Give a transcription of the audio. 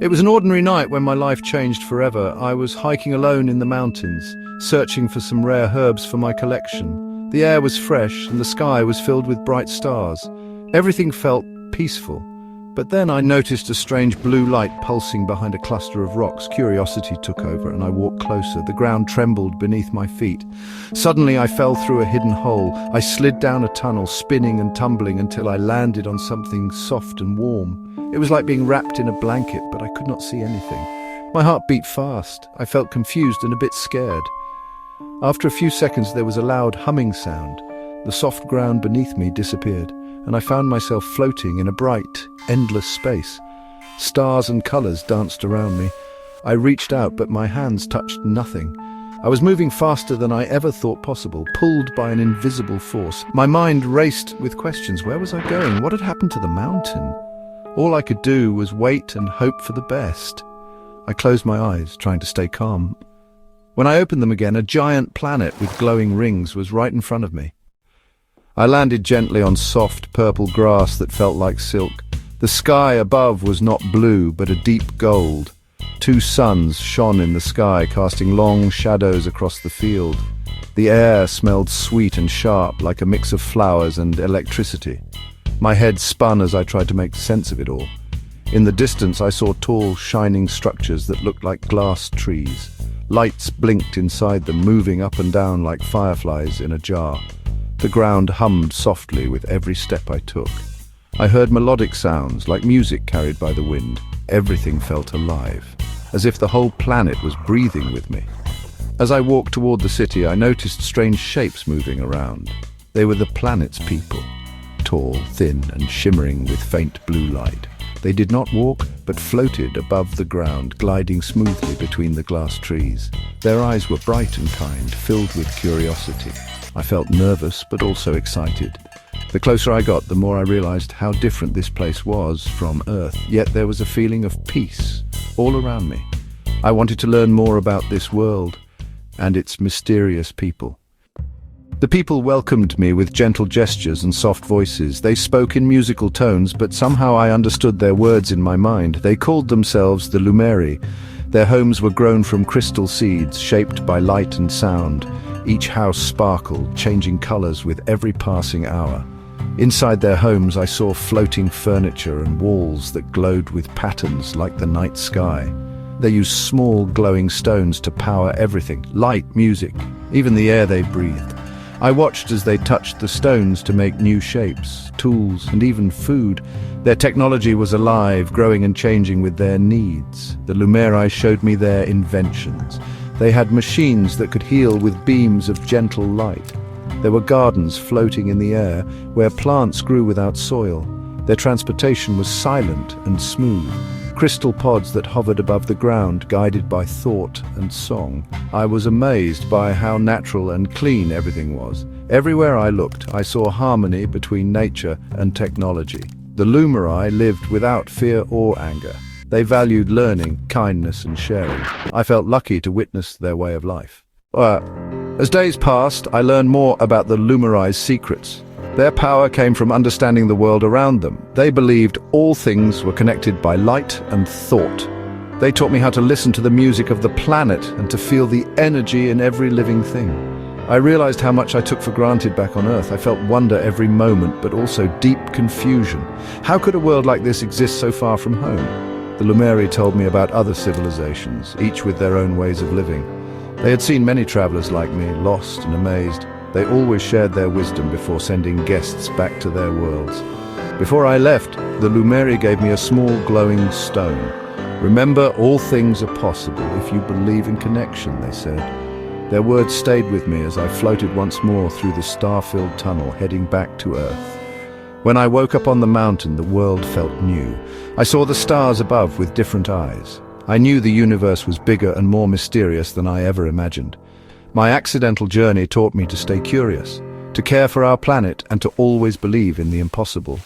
It was an ordinary night when my life changed forever. I was hiking alone in the mountains, searching for some rare herbs for my collection. The air was fresh and the sky was filled with bright stars. Everything felt peaceful. But then I noticed a strange blue light pulsing behind a cluster of rocks. Curiosity took over and I walked closer. The ground trembled beneath my feet. Suddenly I fell through a hidden hole. I slid down a tunnel, spinning and tumbling until I landed on something soft and warm. It was like being wrapped in a blanket, but I could not see anything. My heart beat fast. I felt confused and a bit scared. After a few seconds there was a loud humming sound. The soft ground beneath me disappeared, and I found myself floating in a bright, endless space. Stars and colors danced around me. I reached out, but my hands touched nothing. I was moving faster than I ever thought possible, pulled by an invisible force. My mind raced with questions. Where was I going? What had happened to the mountain? All I could do was wait and hope for the best. I closed my eyes, trying to stay calm. When I opened them again, a giant planet with glowing rings was right in front of me. I landed gently on soft, purple grass that felt like silk. The sky above was not blue, but a deep gold. 2 suns shone in the sky, casting long shadows across the field. The air smelled sweet and sharp, like a mix of flowers and electricity. My head spun as I tried to make sense of it all. In the distance, I saw tall, shining structures that looked like glass trees. Lights blinked inside them, moving up and down like fireflies in a jar. The ground hummed softly with every step I took. I heard melodic sounds, like music carried by the wind. Everything felt alive, as if the whole planet was breathing with me. As I walked toward the city, I noticed strange shapes moving around. They were the planet's people, tall, thin, and shimmering with faint blue light. They did not walk, but floated above the ground, gliding smoothly between the glass trees. Their eyes were bright and kind, filled with curiosity. I felt nervous, but also excited. The closer I got, the more I realized how different this place was from Earth, yet there was a feeling of peace all around me. I wanted to learn more about this world and its mysterious people. The people welcomed me with gentle gestures and soft voices. They spoke in musical tones, but somehow I understood their words in my mind. They called themselves the Lumeri. Their homes were grown from crystal seeds, shaped by light and sound. Each house sparkled, changing colors with every passing hour. Inside their homes, I saw floating furniture and walls that glowed with patterns like the night sky. They used small, glowing stones to power everything: light, music, even the air they breathed. I watched as they touched the stones to make new shapes, tools, and even food. Their technology was alive, growing and changing with their needs. The Lumeri showed me their inventions. They had machines that could heal with beams of gentle light. There were gardens floating in the air where plants grew without soil. Their transportation was silent and smooth. Crystal pods that hovered above the ground, guided by thought and song. I was amazed by how natural and clean everything was. Everywhere I looked, I saw harmony between nature and technology. The Lumeri lived without fear or anger. They valued learning, kindness, and sharing. I felt lucky to witness their way of life. As days passed, I learned more about the Lumeri's secrets. Their power came from understanding the world around them. They believed all things were connected by light and thought. They taught me how to listen to the music of the planet and to feel the energy in every living thing. I realized how much I took for granted back on Earth. I felt wonder every moment, but also deep confusion. How could a world like this exist so far from home? The Lumeri told me about other civilizations, each with their own ways of living. They had seen many travelers like me, lost and amazed. They always shared their wisdom before sending guests back to their worlds. Before I left, the Lumeri gave me a small glowing stone. Remember, all things are possible if you believe in connection, they said. Their words stayed with me as I floated once more through the star-filled tunnel heading back to Earth. When I woke up on the mountain, the world felt new. I saw the stars above with different eyes. I knew the universe was bigger and more mysterious than I ever imagined. My accidental journey taught me to stay curious, to care for our planet, and to always believe in the impossible.